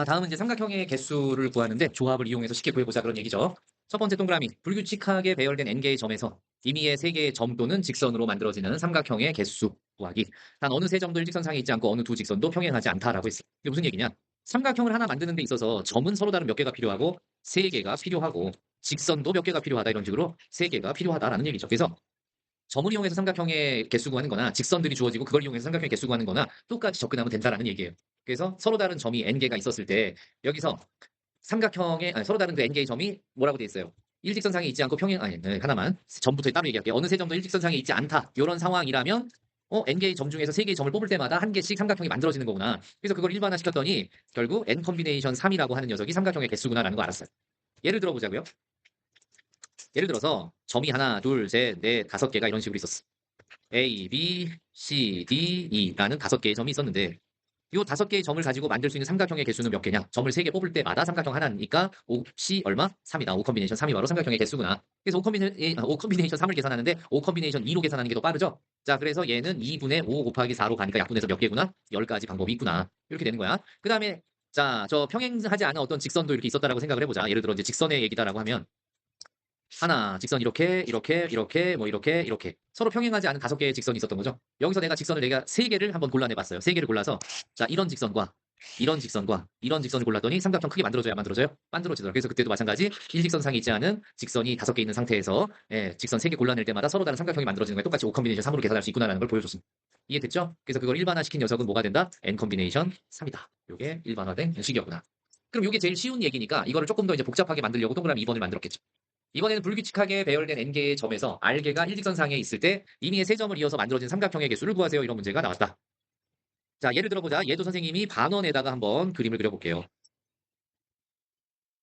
다음은 이제 삼각형의 개수를 구하는데 조합을 이용해서 쉽게 구해보자 그런 얘기죠. 첫 번째 동그라미, 불규칙하게 배열된 n개의 점에서 임의의 3개의 점 또는 직선으로 만들어지는 삼각형의 개수 구하기. 단 어느 세 점도 일직선상에 있지 않고 어느 두 직선도 평행하지 않다라고 했어요. 이게 무슨 얘기냐? 삼각형을 하나 만드는 데 있어서 점은 서로 다른 몇 개가 필요하고 3개가 필요하고 직선도 몇 개가 필요하다 이런 식으로 3개가 필요하다라는 얘기죠. 그래서 점을 이용해서 삼각형의 개수 구하는 거나 직선들이 주어지고 그걸 이용해서 삼각형의 개수 구하는 거나 똑같이 접근하면 된다라는 얘기예요. 그래서 서로 다른 점이 n개가 있었을 때 여기서 서로 다른 그 n개의 점이 뭐라고 돼 있어요? 일직선상에 있지 않고 하나만 점부터 따로 얘기할게요. 어느 세 점도 일직선상에 있지 않다. 이런 상황이라면 n개의 점 중에서 3개의 점을 뽑을 때마다 한 개씩 삼각형이 만들어지는 거구나. 그래서 그걸 일반화시켰더니 결국 n 컴비네이션 3이라고 하는 녀석이 삼각형의 개수구나라는 거 알았어요. 예를 들어보자고요. 예를 들어서 점이 하나, 둘, 셋, 넷, 5개가 이런 식으로 있었어. A, B, C, D, E라는 5개의 점이 있었는데 이 5개의 점을 가지고 만들 수 있는 삼각형의 개수는 몇 개냐? 점을 3개 뽑을 때마다 삼각형 하나니까 5C 얼마? 3이다. 5 컴비네이션 3이 바로 삼각형의 개수구나. 그래서 5 컴비네이션 3을 계산하는데 5 컴비네이션 2로 계산하는 게 더 빠르죠? 자, 그래서 얘는 2분의 5 곱하기 4로 가니까 약분해서 몇 개구나? 10가지 방법이 있구나. 이렇게 되는 거야. 그 다음에 자, 저 평행하지 않은 어떤 직선도 이렇게 있었다라고 생각을 해보자. 예를 들어 이제 직선의 얘기다라고 하면 하나, 직선 이렇게 서로 평행하지 않은 5개의 직선이 있었던 거죠. 여기서 내가 3개를 한번 골라내봤어요. 3개를 골라서 자, 이런 직선을 골랐더니 삼각형 크게 만들어져요, 안 만들어져요? 만들어지더라고요. 그래서 그때도 마찬가지 일직선상에 있지 않은 직선이 5개 있는 상태에서 직선 3개 골라낼 때마다 서로 다른 삼각형이 만들어지는 거에 똑같이 5 컴비네이션 3으로 계산할 수 있구나라는 걸 보여줬습니다. 이해됐죠? 그래서 그걸 일반화시킨 녀석은 뭐가 된다? n 컴비네이션 3이다. 이게 일반화된 식이었구나. 그럼 이게 제일 쉬운 얘기니까 이거를 조금 더 이제 복잡하게 만들려고 동그라미 2번을 만들었겠죠. 이번에는 불규칙하게 배열된 n개의 점에서 r개가 일직선상에 있을 때 임의의 3점을 이어서 만들어진 삼각형의 개수를 구하세요. 이런 문제가 나왔다. 자, 예를 들어보자. 얘도 선생님이 반원에다가 한번 그림을 그려볼게요.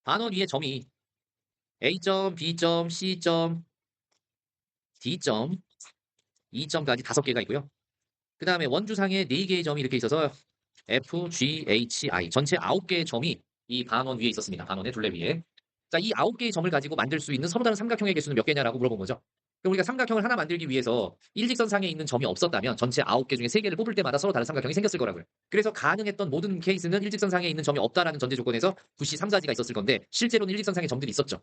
반원 위에 점이 A점, B점, C점, D점, E점까지 5개가 있고요. 그 다음에 원주상에 4개의 점이 이렇게 있어서 F, G, H, I 전체 9개의 점이 이 반원 위에 있었습니다. 반원의 둘레 위에. 자, 이 9개의 점을 가지고 만들 수 있는 서로 다른 삼각형의 개수는 몇 개냐라고 물어본 거죠. 그럼 우리가 삼각형을 하나 만들기 위해서 일직선상에 있는 점이 없었다면 전체 9개 중에 3개를 뽑을 때마다 서로 다른 삼각형이 생겼을 거라고요. 그래서 가능했던 모든 케이스는 일직선상에 있는 점이 없다라는 전제 조건에서 9시 3가지가 있었을 건데 실제로는 일직선상에 점들이 있었죠.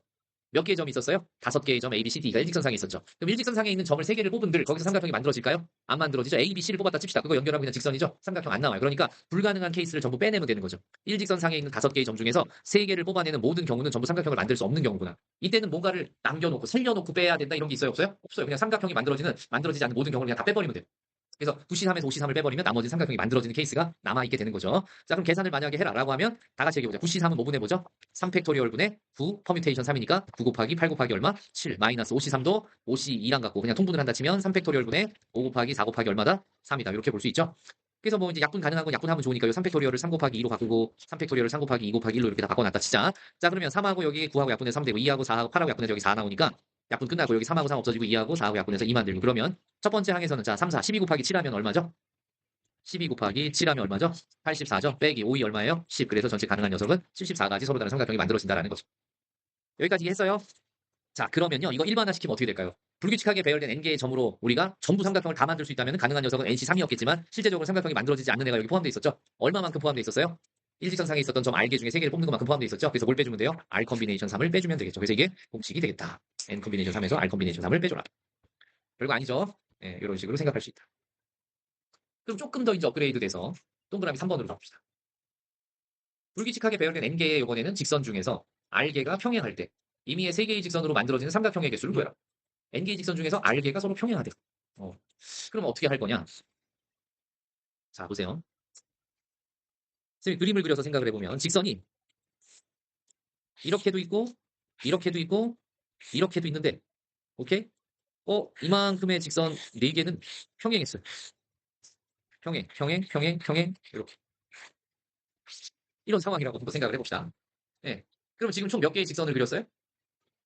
몇 개의 점이 있었어요? 5개의 점 A, B, C, D가 일직선상에 있었죠. 그럼 일직선상에 있는 점을 3개를 뽑은들 거기서 삼각형이 만들어질까요? 안 만들어지죠. A, B, C를 뽑았다 칩시다. 그거 연결하면 그냥 직선이죠. 삼각형 안 나와요. 그러니까 불가능한 케이스를 전부 빼내면 되는 거죠. 일직선상에 있는 5개의 점 중에서 3개를 뽑아내는 모든 경우는 전부 삼각형을 만들 수 없는 경우구나. 이때는 뭔가를 남겨놓고 살려놓고 빼야 된다 이런 게 있어요? 없어요? 없어요. 그냥 삼각형이 만들어지지 않는 모든 경우를 그냥 다 빼버리면 돼요. 그래서 93에서 53을 빼버리면 나머지 삼각형이 만들어지는 케이스가 남아있게 되는 거죠. 자, 그럼 계산을 만약에 해라라고 하면 다 같이 얘기해보자. 93은 뭐 분해보죠? 3팩토리얼 분의 9 퍼뮤테이션 3이니까 9 곱하기 8 곱하기 얼마? 7 마이너스 53도 52랑 같고 그냥 통분을 한다 치면 3팩토리얼 분의 5 곱하기 4 곱하기 얼마다? 3이다. 이렇게 볼 수 있죠. 그래서 뭐 이제 약분 가능한 건 약분하면 좋으니까 요 3팩토리얼을 3 곱하기 2로 바꾸고 3팩토리얼을 3 곱하기 2 곱하기 1로 이렇게 다 바꿔놨다 치자. 자, 그러면 3하고 여기 9하고 약분해서 3 되고 2하고 4하고 8하고 약분해서 여기 4 나오니까 약분 끝나고 여기 3하고 3 없어지고 2하고 4하고 약분해서 2 만들고 그러면 첫 번째 항에서는 자 3, 4, 12 곱하기 7 하면 얼마죠? 12 곱하기 7 하면 얼마죠? 84죠? 빼기 5이 얼마예요? 10. 그래서 전체 가능한 녀석은 74가지 서로 다른 삼각형이 만들어진다는 거죠. 여기까지 했어요? 자, 그러면요. 이거 일반화시키면 어떻게 될까요? 불규칙하게 배열된 n개의 점으로 우리가 전부 삼각형을 다 만들 수 있다면 가능한 녀석은 nc3이었겠지만 실제적으로 삼각형이 만들어지지 않는 애가 여기 포함되어 있었죠? 얼마만큼 포함되어 있었어요? 일직선상에 있었던 점 r개 중에 3개를 뽑는 것만큼 포함되어 있었죠? 그래서 뭘 빼주면 돼요? r 컴비네이션 3을 빼주면 되겠죠. 그래서 이게 공식이 되겠다. n 컴비네이션 3에서 r 컴비네이션 3을 빼줘라. 별거 아니죠? 네, 이런 식으로 생각할 수 있다. 그럼 조금 더 이제 업그레이드 돼서 동그라미 3번으로 가봅시다. 불규칙하게 배열된 n개의 이번에는 직선 중에서 r개가 평행할 때 임의의 3개의 직선으로 만들어지는 삼각형의 개수를 구해라. n개의 직선 중에서 r개가 서로 평행하대. 그럼 어떻게 할 거냐? 자, 보세요. 선생님이 그림을 그려서 생각을 해보면 직선이 이렇게도 있고 이렇게도 있고 이렇게도 있는데 오케이? 이만큼의 직선 4개는 평행했어요. 평행 이렇게. 이런 상황이라고 한번 생각을 해봅시다. 예. 그럼 지금 총 몇 개의 직선을 그렸어요?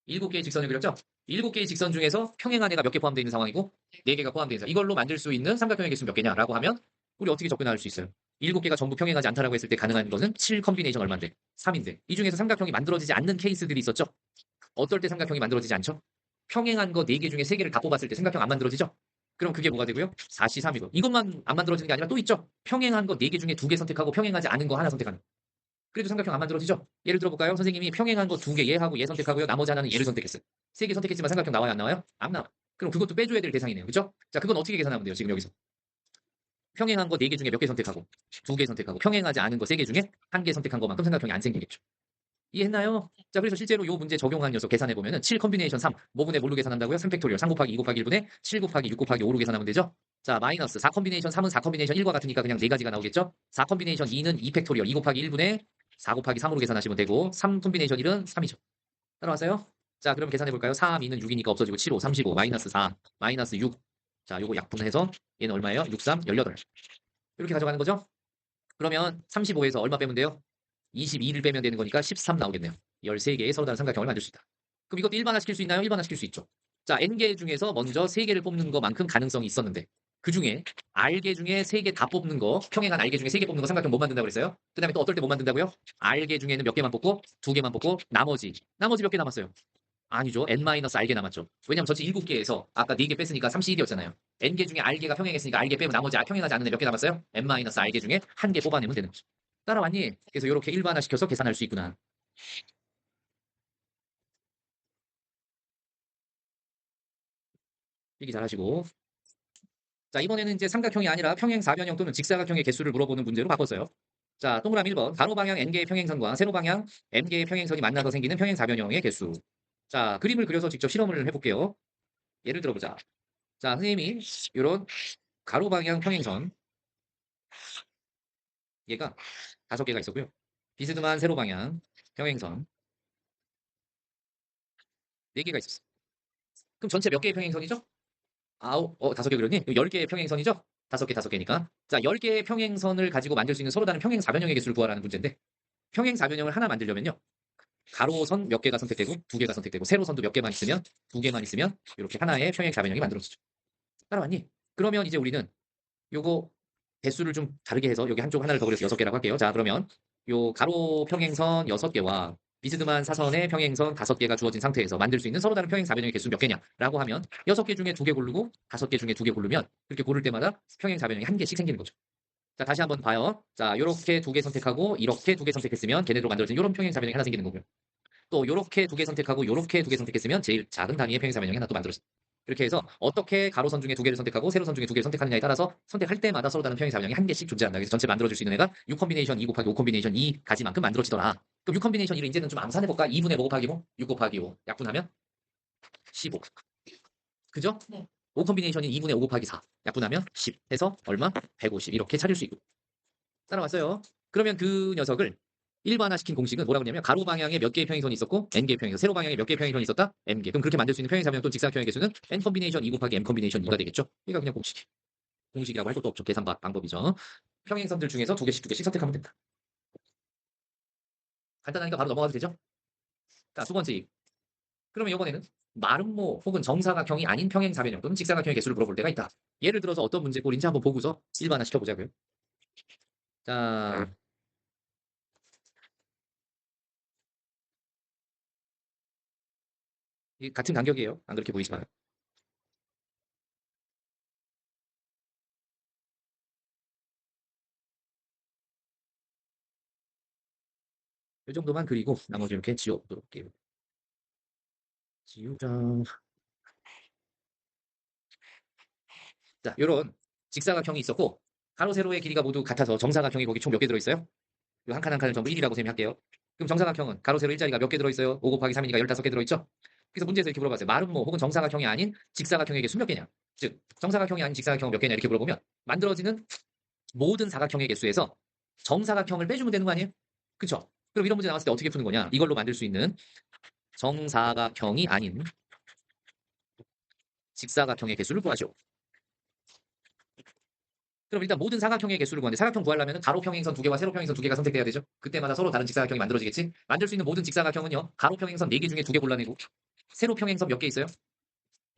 7개의 직선을 그렸죠? 7개의 직선 중에서 평행한 애가 몇 개 포함되어 있는 상황이고 4개가 포함되어 있는 상황. 이걸로 만들 수 있는 삼각형의 개수는 몇 개냐라고 하면 우리 어떻게 접근할 수 있어요? 7개가 전부 평행하지 않다라고 했을 때 가능한 것은 7 컴비네이션 얼마인데? 3인데. 이 중에서 삼각형이 만들어지지 않는 케이스들이 있었죠? 어떨 때 삼각형이 만들어지지 않죠? 평행한 거 4개 중에 3개를 다 뽑았을 때 삼각형 안 만들어지죠? 그럼 그게 뭐가 되고요? 4C3이고. 이것만 안 만들어지는 게 아니라 또 있죠? 평행한 거 4개 중에 2개 선택하고 평행하지 않은 거 하나 선택하는 거. 그래도 삼각형 안 만들어지죠? 예를 들어볼까요? 선생님이 평행한 거 2개 얘하고 얘 선택하고요. 나머지 하나는 얘를 선택했어요. 3개 선택했지만 삼각형 나와요, 안 나와요? 안 나와. 그럼 그것도 빼줘야 될 대상이네요. 그죠? 자, 그건 어떻게 계산하면 돼요, 지금 여기서? 평행한 거 4개 중에 몇 개 선택하고 2개 선택하고 평행하지 않은 거 3개 중에 1개 선택한 것만큼 삼각형이 안 생기겠죠. 이해했나요? 자, 그래서 실제로 이 문제 적용한 녀석 계산해보면은 7 컴비네이션 3, 뭐분의 뭘로 계산한다고요? 3팩토리얼, 3 곱하기 2 곱하기 1분의 7 곱하기 6 곱하기 5로 계산하면 되죠? 자, 마이너스 4 컴비네이션 3은 4 컴비네이션 1과 같으니까 그냥 4가지가 나오겠죠? 4 컴비네이션 2는 2 팩토리얼, 2 곱하기 1분의 4 곱하기 3으로 계산하시면 되고 3 컴비네이션 1은 3이죠. 따라왔어요? 자, 그럼 계산해볼까요? 4, 2는 6이니까 없어지고 7, 5, 35, 마이너스 4, 마이너스 6. 자, 요거 약분해서 얘는 얼마예요? 6, 3, 18. 이렇게 가져가는 거죠? 그러면 35에서 얼마 빼면 돼요? 22를 빼면 되는 거니까 13 나오겠네요. 13개의 서로 다른 삼각형을 만들 수 있다. 그럼 이것도 일반화시킬 수 있나요? 일반화시킬 수 있죠. 자, n개 중에서 먼저 3개를 뽑는 것만큼 가능성이 있었는데 그 중에 r개 중에 3개 다 뽑는 거, 평행한 r개 중에 3개 뽑는 거 삼각형 못 만든다고 그랬어요? 그 다음에 또 어떨 때 못 만든다고요? r개 중에는 몇 개만 뽑고 2개만 뽑고 나머지 몇 개 남았어요? 아니죠. n-r개 남았죠. 왜냐면 전체 7개에서 아까 4개 뺐으니까 31이었잖아요. n개 중에 r개가 평행했으니까 r개 빼면 나머지 평행하지 않는 애 몇 개 남았어요? n-r개 중에 1개 뽑아내면 되는 거죠. 따라왔니? 그래서 이렇게 일반화시켜서 계산할 수 있구나. 필기 잘하시고. 자, 이번에는 이제 삼각형이 아니라 평행 사변형 또는 직사각형의 개수를 물어보는 문제로 바꿨어요. 자, 동그라미 1번. 가로 방향 n개의 평행선과 세로 방향 m개의 평행선이 만나서 생기는 평행 사변형의 개수. 자, 그림을 그려서 직접 실험을 해볼게요. 예를 들어보자. 자, 선생님이 이런 가로 방향 평행선 얘가 5개가 있었고요. 비스듬한 세로 방향 평행선 4개가 있었어요. 그럼 전체 몇 개의 평행선이죠? 5개 그렸니? 10개의 평행선이죠? 5개니까. 자, 10개의 평행선을 가지고 만들 수 있는 서로 다른 평행 사변형의 개수를 구하라는 문제인데 평행 사변형을 하나 만들려면요. 가로선 몇 개가 선택되고 2개가 선택되고 세로선도 몇 개만 있으면 2개만 있으면 이렇게 하나의 평행 사변형이 만들어지죠. 따라왔니? 그러면 이제 우리는 요거 개수를 좀 다르게 해서 여기 한쪽 하나를 더 그려서 6개라고 할게요. 자, 그러면 요 가로 평행선 6개와 비스듬한 사선의 평행선 5개가 주어진 상태에서 만들 수 있는 서로 다른 평행 사변형의 개수 몇 개냐라고 하면 6개 중에 2개 고르고 5개 중에 2개 고르면 그렇게 고를 때마다 평행 사변형이 1개씩 생기는 거죠. 자, 다시 한번 봐요. 자, 요렇게 2개 선택하고 이렇게 2개 선택했으면 걔네로 만들어진 요런 평행 사변형이 하나 생기는 거고요. 또 요렇게 2개 선택하고 요렇게 2개 선택했으면 제일 작은 단위의 평행 사변형이 하나 또 만들어집니다. 이렇게 해서 어떻게 가로선 중에 2개를 선택하고 세로선 중에 2개를 선택하느냐에 따라서 선택할 때마다 서로 다른 평행 사변형이 1개씩 존재한다. 그래서 전체 만들어줄 수 있는 애가 6 컴비네이션 2 곱하기 5 컴비네이션 2가지만큼 만들어지더라. 그럼 6 컴비네이션 1을 이제는 좀 암산해볼까? 2분의 뭐 곱하기 뭐? 6 곱하기 5 약분하면 15. 그죠? 네. 5 컴비네이션이 2분의 5 곱하기 4 약분하면 10 해서 얼마? 150 이렇게 찾을 수 있고. 따라왔어요. 그러면 그 녀석을 일반화시킨 공식은 뭐라고 하냐면 가로 방향에 몇 개의 평행선이 있었고 n개의 평행선, 세로 방향에 몇 개의 평행선이 있었다? m개. 그럼 그렇게 만들 수 있는 평행사변형 또는 직사각형의 개수는 n 컴비네이션 2 곱하기 m 컴비네이션 2가 되겠죠? 이거 그냥 공식이라고 할 것도 없죠. 계산 방법이죠. 평행선들 중에서 2개씩 선택하면 된다. 간단하니까 바로 넘어가도 되죠? 자, 두 번째. 그러면 이번에는 마름모 혹은 정사각형이 아닌 평행사변형 또는 직사각형의 개수를 물어볼 때가 있다. 예를 들어서 어떤 문제 꼴인지 한번 보고서 일반화 시켜보자고요. 자, 같은 간격이에요. 안 그렇게 보이지만. 이 정도만 그리고 나머지 이렇게 지워보도록 할게요. 지우자. 자, 요런 직사각형이 있었고 가로 세로의 길이가 모두 같아서 정사각형이 거기 총 몇 개 들어있어요? 요 한 칸 한 칸을 전부 1이라고 셈이 할게요. 그럼 정사각형은 가로 세로 일자리가 몇 개 들어있어요? 5 곱하기 3이니까 15개 들어있죠? 그래서 문제에서 이렇게 물어봤어요. 마름모 혹은 정사각형이 아닌 직사각형의 개수 몇 개냐? 즉 정사각형이 아닌 직사각형은 몇 개냐 이렇게 물어보면 만들어지는 모든 사각형의 개수에서 정사각형을 빼주면 되는 거 아니에요? 그쵸? 그럼 이런 문제 나왔을 때 어떻게 푸는 거냐? 이걸로 만들 수 있는 정사각형이 아닌 직사각형의 개수를 구하죠. 그럼 일단 모든 사각형의 개수를 구하는데 사각형 구하려면 가로 평행선 2개와 세로 평행선 2개가 선택돼야 되죠. 그때마다 서로 다른 직사각형이 만들어지겠지. 만들 수 있는 모든 직사각형은요. 가로 평행선 4개 중에 2개 골라내고 세로 평행선 몇 개 있어요?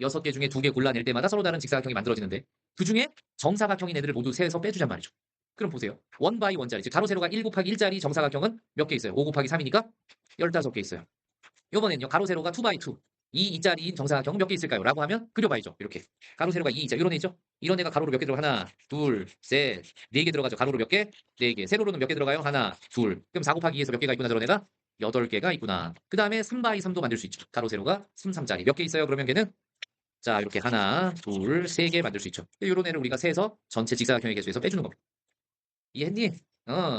6개 중에 2개 골라낼 때마다 서로 다른 직사각형이 만들어지는데 그중에 정사각형인 애들을 모두 세에서 빼주잔 말이죠. 그럼 보세요. 원 바이 원짜리, 즉 가로 세로가 1 곱하기 1짜리 정사각형은 몇 개 있어요? 5 곱하기 3이니까 15개 있어요. 이번엔요. 가로 세로가 2 바이 2, 이자리인 정사각형 몇 개 있을까요? 라고 하면 그려봐야죠. 이렇게. 가로, 세로가 2이자. 이런 애 있죠? 이런 애가 가로로 몇 개 들어가? 하나, 둘, 셋, 네 개 들어가죠. 가로로 몇 개? 네 개. 세로로는 몇 개 들어가요? 하나, 둘. 그럼 4 곱하기 2에서 몇 개가 있구나, 저런 애가? 8개가 있구나. 그 다음에 3 3도 만들 수 있죠. 가로, 세로가 3짜리. 몇 개 있어요? 그러면 걔는? 자, 이렇게 하나, 둘, 세 개 만들 수 있죠. 이런 애를 우리가 세서 전체 직사각형의 개수에서 빼주는 겁니다. 이해했니?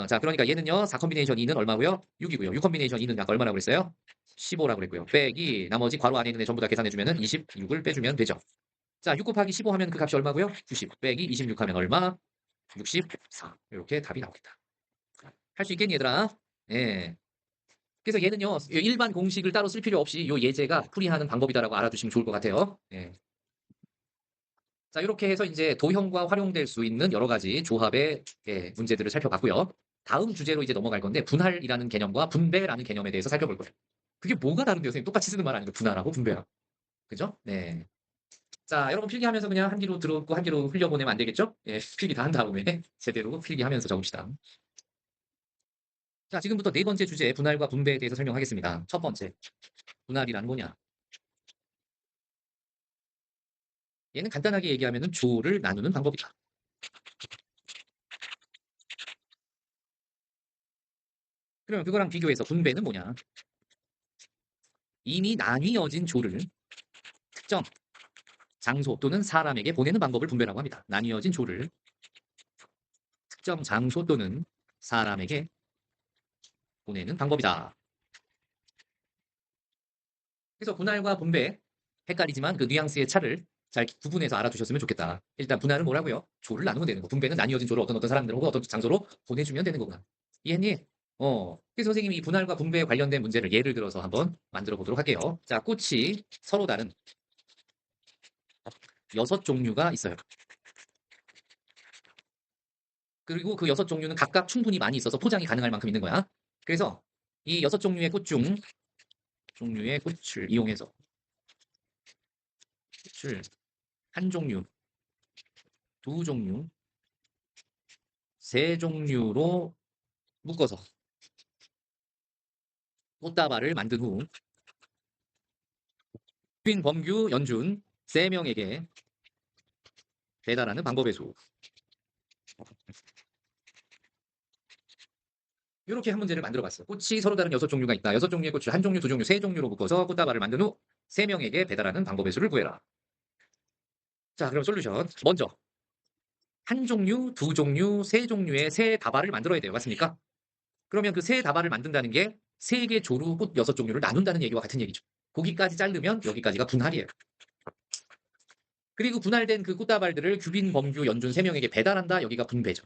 자, 그러니까 얘는요, 4 컴비네이션 2는 얼마고요? 6이고요. 6 컴비네이션 2는 아까 얼마라고 그랬어요? 15라고 그랬고요. 빼기 나머지 괄호 안에 있는 애 전부 다 계산해주면은 26을 빼주면 되죠. 자, 6 곱하기 15 하면 그 값이 얼마고요? 90 빼기 26 하면 얼마? 64. 이렇게 답이 나오겠다. 할 수 있겠니, 얘들아? 예. 그래서 얘는요, 일반 공식을 따로 쓸 필요 없이 요 예제가 풀이하는 방법이다라고 알아두시면 좋을 것 같아요. 예. 자, 이렇게 해서 이제 도형과 활용될 수 있는 여러 가지 조합의 문제들을 살펴봤고요. 다음 주제로 이제 넘어갈 건데 분할이라는 개념과 분배라는 개념에 대해서 살펴볼 거예요. 그게 뭐가 다른데요, 선생님? 똑같이 쓰는 말 아니고 분할하고 분배하고. 그죠? 네. 자, 여러분 필기하면서 그냥 한 귀로 들었고 한 귀로 흘려보내면 안 되겠죠? 예, 필기 다 한 다음에 제대로 필기하면서 적읍시다. 자, 지금부터 네 번째 주제 분할과 분배에 대해서 설명하겠습니다. 첫 번째, 분할이란 뭐냐? 얘는 간단하게 얘기하면 조를 나누는 방법이다. 그러면 그거랑 비교해서 분배는 뭐냐? 이미 나뉘어진 조를 특정 장소 또는 사람에게 보내는 방법을 분배라고 합니다. 나뉘어진 조를 특정 장소 또는 사람에게 보내는 방법이다. 그래서 분할과 분배 헷갈리지만 그 뉘앙스의 차를 잘 구분해서 알아두셨으면 좋겠다. 일단 분할은 뭐라고요? 조를 나누면 되는 거. 분배는 나뉘어진 조를 어떤 사람들 혹은 어떤 장소로 보내주면 되는 거구나. 이해했니? 그래서 선생님이 이 분할과 분배에 관련된 문제를 예를 들어서 한번 만들어 보도록 할게요. 자, 꽃이 서로 다른 6종류가 있어요. 그리고 그 6종류는 각각 충분히 많이 있어서 포장이 가능할 만큼 있는 거야. 그래서 이 6종류의 꽃 중 종류의 꽃을 이용해서 꽃을 한 종류, 두 종류, 세 종류로 묶어서 꽃다발을 만든 후 빈 범규, 연준 3명에게 배달하는 방법의 수. 이렇게 한 문제를 만들어 봤어요. 꽃이 서로 다른 6종류가 있다. 6종류의 꽃을 한 종류, 두 종류, 세 종류로 묶어서 꽃다발을 만든 후 3명에게 배달하는 방법의 수를 구해라. 자, 그럼 솔루션. 먼저 한 종류, 두 종류, 세 종류의 세 다발을 만들어야 돼요. 맞습니까? 그러면 그 세 다발을 만든다는 게 세 개 조로 꽃 6종류를 나눈다는 얘기와 같은 얘기죠. 거기까지 자르면 여기까지가 분할이에요. 그리고 분할된 그 꽃다발들을 규빈, 범규, 연준 3명에게 배달한다. 여기가 분배죠.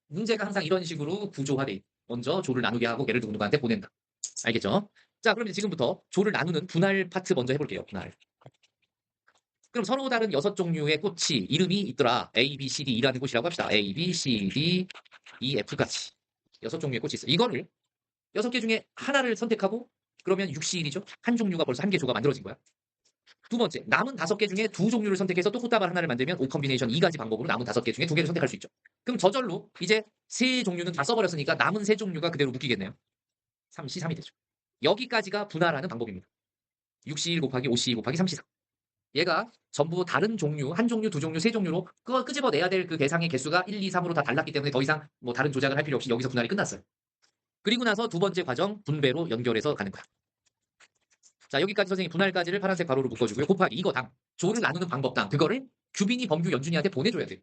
문제가 항상 이런 식으로 구조화돼 있고 먼저 조를 나누게 하고 걔를 누군가한테 보낸다. 알겠죠? 자, 그러면 지금부터 조를 나누는 분할 파트 먼저 해볼게요. 분할. 그럼 서로 다른 6종류의 꽃이 이름이 있더라. A, B, C, D라는 꽃이라고 합시다. A, B, C, D, E, F까지 6종류의 꽃이 있어. 이거를 6개 중에 하나를 선택하고 그러면 6C1이죠. 한 종류가 벌써 한 개 조가 만들어진 거야. 두 번째, 남은 5개 중에 두 종류를 선택해서 또 꽃다발 하나를 만들면 5 컴비네이션 2가지 방법으로 남은 5개 중에 2개를 선택할 수 있죠. 그럼 저절로 이제 세 종류는 다 써버렸으니까 남은 세 종류가 그대로 묶이겠네요. 3C3이 되죠. 여기까지가 분할하는 방법입니다. 6C1 곱하기 5C2 곱하기 3C3. 얘가 전부 다른 종류, 한 종류, 두 종류, 세 종류로 끄집어내야 될 그 대상의 개수가 1, 2, 3으로 다 달랐기 때문에 더 이상 뭐 다른 조작을 할 필요 없이 여기서 분할이 끝났어요. 그리고 나서 두 번째 과정 분배로 연결해서 가는 거야. 자, 여기까지 선생님이 분할까지를 파란색 가로로 묶어주고요. 곱하기 이거 당 조를 나누는 방법당 그거를 규빈이, 범규, 연준이한테 보내줘야 돼요.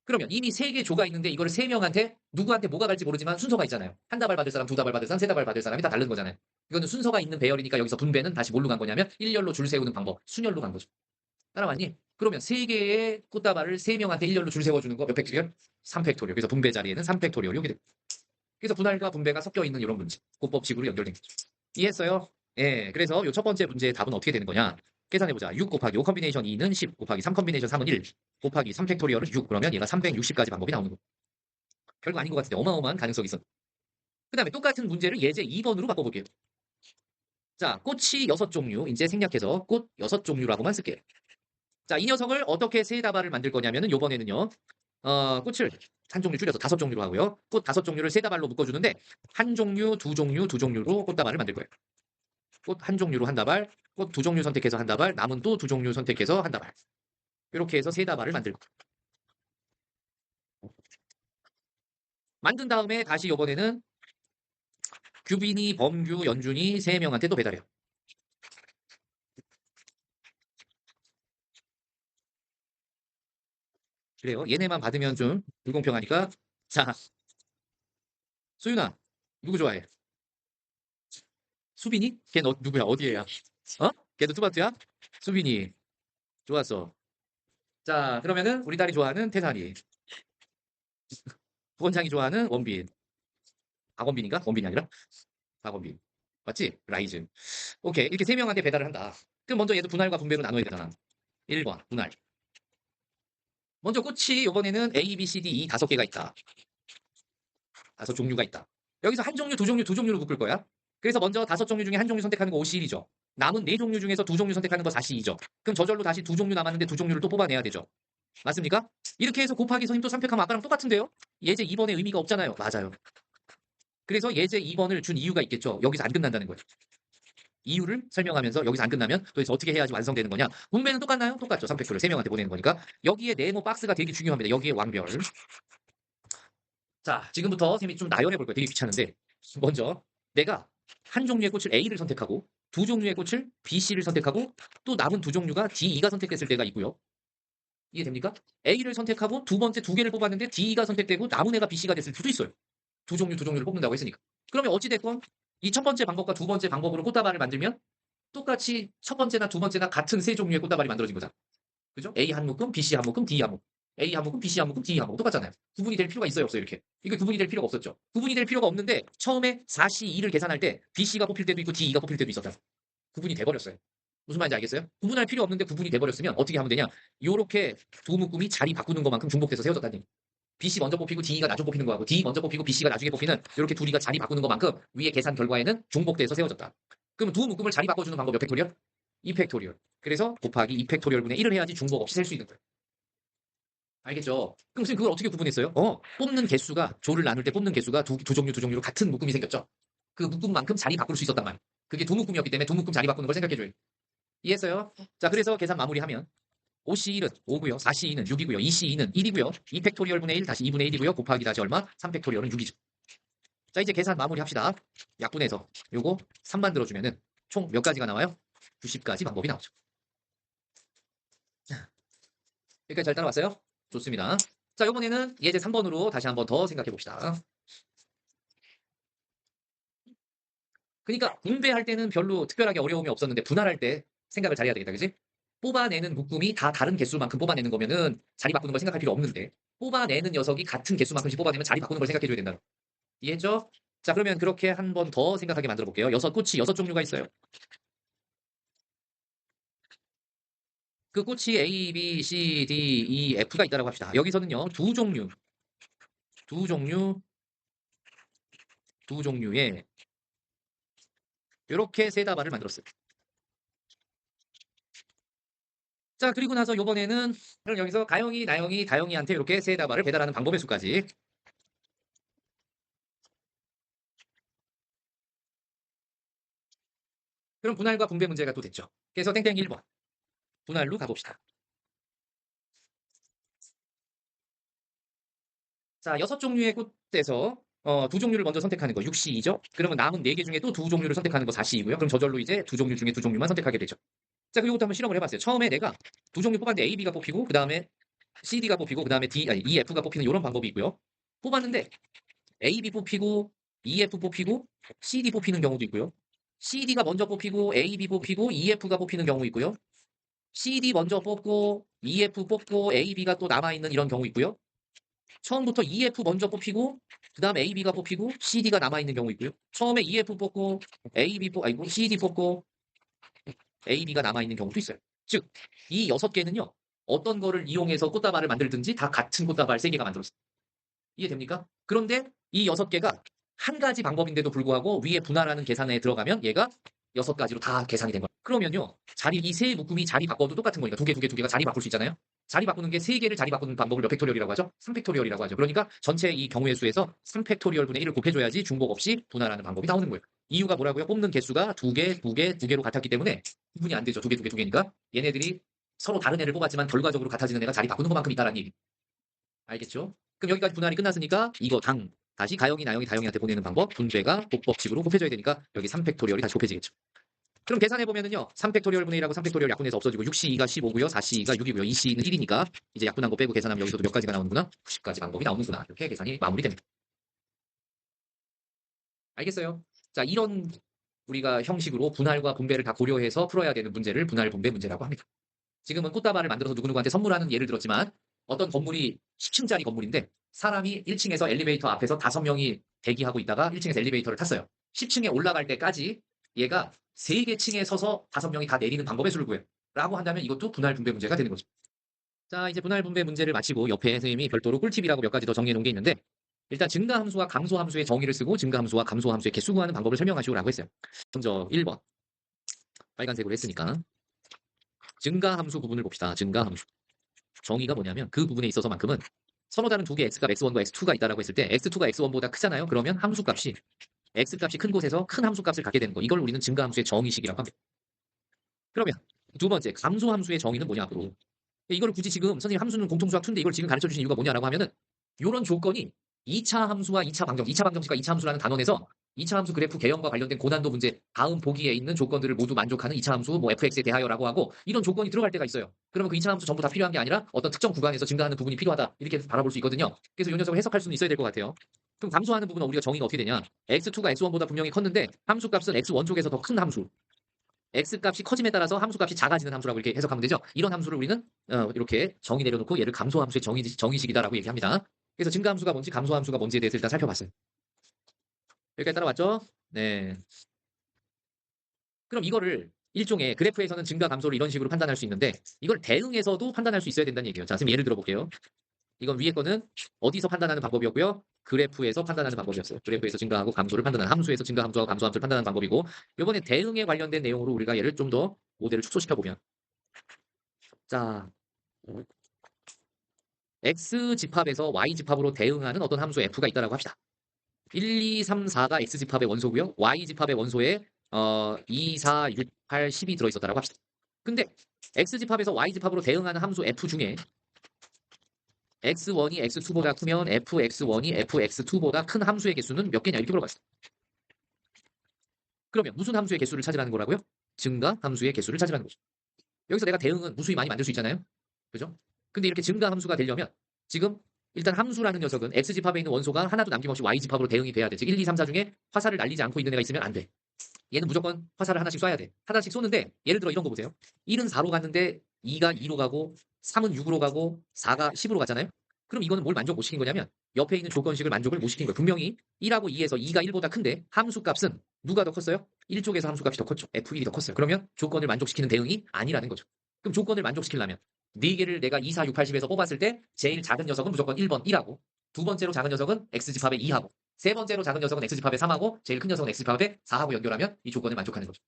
그러면 이미 3개 조가 있는데 이거를 3명한테 누구한테 뭐가 갈지 모르지만 순서가 있잖아요. 한 다발 받을 사람, 두 다발 받을 사람, 세 다발 받을 사람이 다 다른 거잖아요. 이거는 순서가 있는 배열이니까 여기서 분배는 다시 뭘로 간 거냐면 일렬로 줄 세우는 방법, 순열로 간 거죠. 따라왔니? 그러면 3개의 꽃다발을 3명한테 일렬로 줄 세워주는 거 몇 팩토리얼? 3팩토리얼. 그래서 분배 자리에는 3팩토리얼이 오게 됩니다. 그래서 분할과 분배가 섞여 있는 이런 문제. 곱법식으로 연결된 거죠. 이해했어요? 예. 그래서 요 첫 번째 문제의 답은 어떻게 되는 거냐? 계산해보자. 6 곱하기 5 컴비네이션 2는 10 곱하기 3 컴비네이션 3은 1 곱하기 3팩토리얼은 6 그러면 얘가 360까지 방법이 나오는 거. 별거 아닌 것 같은데 어마어마한 가능성이 있어. 그 다음에 똑같은 문제를 예제 2번으로 바꿔볼게요. 자, 꽃이 6종류 이제 생략해서 꽃 6종류라고만 쓸게요. 자, 이 녀석을 어떻게 세 다발을 만들 거냐면은 요번에는요. 꽃을 한 종류 줄여서 5종류로 하고요. 꽃 5종류를 세 다발로 묶어주는데 한 종류, 두 종류, 두 종류로 꽃다발을 만들 거예요. 꽃 한 종류로 한 다발, 꽃 두 종류 선택해서 한 다발, 남은 또 두 종류 선택해서 한 다발. 이렇게 해서 세 다발을 만들고. 만든 다음에 다시 이번에는 규빈이, 범규, 연준이 세 명한테 또 배달해요. 그래요. 얘네만 받으면 좀 불공평하니까. 자, 수윤아, 누구 좋아해? 수빈이? 걔 너 누구야? 어디에야? 어? 걔도 투바투야? 수빈이. 좋았어. 자, 그러면은 우리 딸이 좋아하는 태산이. 부원장이 좋아하는 원빈. 박원빈인가? 원빈이 아니라? 박원빈. 맞지? 라이즈. 오케이. 이렇게 세 명한테 배달을 한다. 그럼 먼저 얘도 분할과 분배로 나눠야 되잖아. 1번, 분할. 먼저 꽃이 이번에는 A, B, C, D, E 다섯 개가 있다. 다섯 종류가 있다. 여기서 한 종류, 두 종류, 두 종류로 묶을 거야. 그래서 먼저 다섯 종류 중에 한 종류 선택하는 거 OC1이죠. 남은 네 종류 중에서 두 종류 선택하는 거 4C2죠. 그럼 저절로 다시 두 종류 남았는데 두 종류를 또 뽑아내야 되죠. 맞습니까? 이렇게 해서 곱하기 선생님 또 3팩하면 아까랑 똑같은데요? 예제 2번에 의미가 없잖아요. 맞아요. 그래서 예제 2번을 준 이유가 있겠죠. 여기서 안 끝난다는 거예요. 이유를 설명하면서 여기서 안 끝나면 도대체 어떻게 해야지 완성되는 거냐? 분배는 똑같나요? 똑같죠. 3팩토를 3명한테 보내는 거니까. 여기에 네모 박스가 되게 중요합니다. 여기에 왕별. 자, 지금부터 쌤이 좀 나열해 볼 거예요. 되게 귀찮은데. 먼저 내가 한 종류의 꽃을 A를 선택하고 두 종류의 꽃을 B, C를 선택하고 또 남은 두 종류가 D, E가 선택됐을 때가 있고요. 이해됩니까? A를 선택하고 두 번째 두 개를 뽑았는데 D, E가 선택되고 남은 애가 B, C가 됐을 수도 있어요. 두 종류 두 종류를 뽑는다고 했으니까. 그러면 어찌됐건 이 첫 번째 방법과 두 번째 방법으로 꽃다발을 만들면 똑같이 첫 번째나 두 번째나 같은 세 종류의 꽃다발이 만들어진 거잖아. 그죠? A 한 묶음, B, C 한 묶음, D 한 묶음. A 한 묶음, B, C 한 묶음, D 한 묶음. 똑같잖아요. 구분이 될 필요가 있어요, 없어요? 이렇게. 이거 구분이 될 필요가 없었죠. 구분이 될 필요가 없는데 처음에 4C2를 계산할 때 B, C가 뽑힐 때도 있고 D, E가 뽑힐 때도 있었다. 구분이 돼버렸어요. 무슨 말인지 알겠어요? 구분할 필요 없는데 구분이 돼버렸으면 어떻게 하면 되냐? 요렇게 두 묶음이 자리 바꾸는 것만큼 중복돼서 세워졌다는 얘기. BC 먼저 뽑히고 D가 나중 뽑히는 거하고 D 먼저 뽑히고 BC가 나중에 뽑히는 이렇게 둘이가 자리 바꾸는 것만큼 위에 계산 결과에는 중복돼서 세워졌다. 그럼 두 묶음을 자리 바꿔주는 방법 몇 팩토리얼? 2팩토리얼. 그래서 곱하기 2팩토리얼분의 1을 해야지 중복 없이 셀 수 있는 거예요. 알겠죠? 그럼 선생님 그걸 어떻게 구분했어요? 뽑는 개수가 조를 나눌 때 뽑는 개수가 두 종류로 같은 묶음이 생겼죠. 그 묶음만큼 자리 바꿀 수 있었단 말이에요. 그게 두 묶음이었기 때문에 두 묶음 자리 바꾸는 걸 생각해줘요. 이해했어요? 자, 그래서 계산 마무리하면 OC1은 5고요. 4C2는 6이고요. 2C2는 1이고요. 2팩토리얼분의 1 다시 2분의 1이고요. 곱하기 다시 얼마? 3팩토리얼은 6이죠. 자, 이제 계산 마무리합시다. 약분해서 요거 3 만들어주면은 총 몇 가지가 나와요? 90가지 방법이 나오죠. 여기까지 잘 따라왔어요? 좋습니다. 자, 이번에는 예제 3번으로 다시 한번 더 생각해 봅시다. 그러니까 분배할 때는 별로 특별하게 어려움이 없었는데 분할할 때 생각을 잘해야 되겠다. 그지? 뽑아내는 묶음이 다 다른 개수만큼 뽑아내는 거면은 자리 바꾸는 걸 생각할 필요 없는데 뽑아내는 녀석이 같은 개수만큼씩 뽑아내면 자리 바꾸는 걸 생각해 줘야 된다. 이해했죠? 자, 그러면 그렇게 한 번 더 생각하게 만들어 볼게요. 여섯 꽃이 여섯 종류가 있어요. 그 꽃이 A, B, C, D, E, F가 있다고 합시다. 여기서는요, 두 종류, 두 종류의 이렇게 세 다발을 만들었어요. 자, 그리고 나서 요번에는 그럼 여기서 가영이, 나영이, 다영이한테 이렇게 세 다발을 배달하는 방법의 수까지. 그럼 분할과 분배 문제가 또 됐죠. 그래서 땡땡 1번 분할로 가봅시다. 자, 여섯 종류의 꽃에서 두 종류를 먼저 선택하는 거 6C2죠. 그러면 남은 네 개 중에 또 두 종류를 선택하는 거 4C2고요. 그럼 저절로 이제 두 종류 중에 두 종류만 선택하게 되죠. 자, 그리고 또 한번 실험을 해봤어요. 처음에 내가 두 종류 뽑았는데 A, B가 뽑히고 그 다음에 CD가 뽑히고 그 다음에 E, F가 뽑히는 이런 방법이 있고요. 뽑았는데 A, B 뽑히고 E, F 뽑히고 CD 뽑히는 경우도 있고요. CD가 먼저 뽑히고 A, B 뽑히고 E, F가 뽑히는 경우 있고요. CD 먼저 뽑고 EF 뽑고 AB가 또 남아있는 이런 경우 있고요. 처음부터 EF 먼저 뽑히고 그 다음 AB가 뽑히고 CD가 남아있는 경우 있고요. 처음에 EF 뽑고 아니고 CD 뽑고 AB가 남아있는 경우도 있어요. 즉, 이 6개는요. 어떤 거를 이용해서 꽃다발을 만들든지 다 같은 꽃다발 3개가 만들어졌어요. 이해됩니까? 그런데 이 6개가 한 가지 방법인데도 불구하고 위에 분할하는 계산에 들어가면 얘가 6가지로 다 계산이 된 거예요. 그러면요. 이 세 묶음이 자리 바꿔도 똑같은 거니까 두 개가 자리 바꿀 수 있잖아요. 자리 바꾸는 게 3개를 자리 바꾸는 방법을 몇 팩토리얼이라고 하죠? 3팩토리얼이라고 하죠. 그러니까 전체 이 경우의 수에서 3팩토리얼 분의 1을 곱해줘야지 중복 없이 분할하는 방법이 나오는 거예요. 이유가 뭐라고요? 뽑는 개수가 2개, 2개, 2개로 같았기 때문에 구분이 안 되죠. 2개, 2개, 2개니까. 얘네들이 서로 다른 애를 뽑았지만 결과적으로 같아지는 애가 자리 바꾸는 것만큼 있다라는 얘기. 알겠죠? 그럼 여기까지 분할이 끝났으니까 이거 다시 가영이, 나영이, 다영이한테 보내는 방법 분배가 곱법칙으로 곱해져야 되니까 여기 3팩토리얼이 다시 곱해지겠죠. 그럼 계산해보면은요. 3팩토리얼 분의 1하고 3팩토리얼 약분해서 없어지고 6C2가 15고요. 4C2가 6이고요. 2C는 1이니까 이제 약분한 거 빼고 계산하면 여기서도 몇 가지가 나오는구나. 90가지 방법이 나오는구나. 이렇게 계산이 마무리됩니다. 알겠어요? 자, 이런 우리가 형식으로 분할과 분배를 다 고려해서 풀어야 되는 문제를 분할 분배 문제라고 합니다. 지금은 꽃다발을 만들어서 누구누구한테 선물하는 예를 들었지만 어떤 건물이 10층짜리 건물인데 사람이 1층에서 엘리베이터 앞에서 5명이 대기하고 있다가 1층에서 엘리베이터를 탔어요. 10층에 올라갈 때까지 얘가 3개 층에 서서 5명이 다 내리는 방법의 수를 구해. 라고 한다면 이것도 분할 분배 문제가 되는 거죠. 자, 이제 분할 분배 문제를 마치고 옆에 선생님이 별도로 꿀팁이라고 몇 가지 더 정리해 놓은 게 있는데 일단 증가함수와 감소함수의 정의를 쓰고 증가함수와 감소함수의 개수 구하는 방법을 설명하시오라고 했어요. 먼저 1번 빨간색으로 했으니까 증가함수 부분을 봅시다. 증가함수 정의가 뭐냐면 그 부분에 있어서만큼은 서로 다른 두 개 x값 x1과 x2가 있다라고 했을 때 x2가 x1보다 크잖아요. 그러면 함수값이 x값이 큰 곳에서 큰 함수값을 갖게 되는 거. 이걸 우리는 증가함수의 정의식이라고 합니다. 그러면 두 번째 감소함수의 정의는 뭐냐고. 이걸 굳이 지금 선생님 함수는 공통수학 2인데 이걸 지금 가르쳐 주신 이유가 뭐냐라고 하면은 이런 조건이 2차 함수와 2차 방정, 2차 방정식과 2차 함수라는 단원에서 2차 함수 그래프 개형과 관련된 고난도 문제 다음 보기에 있는 조건들을 모두 만족하는 2차 함수 뭐 fx에 대하여라고 하고 이런 조건이 들어갈 때가 있어요. 그러면 그 2차 함수 전부 다 필요한 게 아니라 어떤 특정 구간에서 증가하는 부분이 필요하다 이렇게 바라볼 수 있거든요. 그래서 이 녀석을 해석할 수는 있어야 될 것 같아요. 그럼 감소하는 부분은 우리가 정의가 어떻게 되냐? x2가 x1보다 분명히 컸는데 함수값은 x1 쪽에서 더 큰 함수. x값이 커짐에 따라서 함수값이 작아지는 함수라고 이렇게 해석하면 되죠. 이런 함수를 우리는 이렇게 정의 내려놓고 얘를 감소함수의 정의식이다라고 얘기합니다. 그래서 증가함수가 뭔지 감소함수가 뭔지에 대해서 일단 살펴봤어요. 여기까지 따라왔죠? 네. 그럼 이거를 일종의 그래프에서는 증가 감소를 이런 식으로 판단할 수 있는데 이걸 대응해서도 판단할 수 있어야 된다는 얘기예요. 자, 지금 예를 들어볼게요. 이건 위에 거는 어디서 판단하는 방법이었고요. 그래프에서 판단하는 방법이었어요. 그래프에서 증가하고 감소를 판단하는 함수에서 증가 함수하고 감소 함수를 판단하는 방법이고 이번에 대응에 관련된 내용으로 우리가 얘를 좀 더 모델을 축소시켜 보면 자, x 집합에서 y 집합으로 대응하는 어떤 함수 f가 있다라고 합시다. 1, 2, 3, 4가 x 집합의 원소고요. y 집합의 원소에 2, 4, 6, 8, 10이 들어있었다라고 합시다. 근데 x 집합에서 y 집합으로 대응하는 함수 f 중에 x1이 x2보다 크면 fx1이 fx2보다 큰 함수의 개수는 몇 개냐 이렇게 물어봤어요. 그러면 무슨 함수의 개수를 찾으라는 거라고요? 증가 함수의 개수를 찾으라는 거죠. 여기서 내가 대응은 무수히 많이 만들 수 있잖아요. 그죠? 근데 이렇게 증가 함수가 되려면 지금 일단 함수라는 녀석은 x집합에 있는 원소가 하나도 남김없이 y집합으로 대응이 돼야 돼. 즉 1, 2, 3, 4 중에 화살을 날리지 않고 있는 애가 있으면 안 돼. 얘는 무조건 화살을 하나씩 쏴야 돼. 하나씩 쏘는데 예를 들어 이런 거 보세요. 1은 4로 갔는데 2가 2로 가고 3은 6으로 가고 4가 10으로 갔잖아요. 그럼 이거는 뭘 만족 못 시킨 거냐면 옆에 있는 조건식을 만족을 못 시킨 거예요. 분명히 1하고 2에서 2가 1보다 큰데 함수값은 누가 더 컸어요? 1쪽에서 함수값이 더 컸죠. f1이 더 컸어요. 그러면 조건을 만족시키는 대응이 아니라는 거죠. 그럼 조건을 만족시키려면 4개를 내가 2, 4, 6, 80에서 뽑았을 때 제일 작은 녀석은 무조건 1번 1하고 두 번째로 작은 녀석은 x집합의 2하고 세 번째로 작은 녀석은 x집합의 3하고 제일 큰 녀석은 x집합의 4하고 연결하면 이 조건을 만족하는 거죠.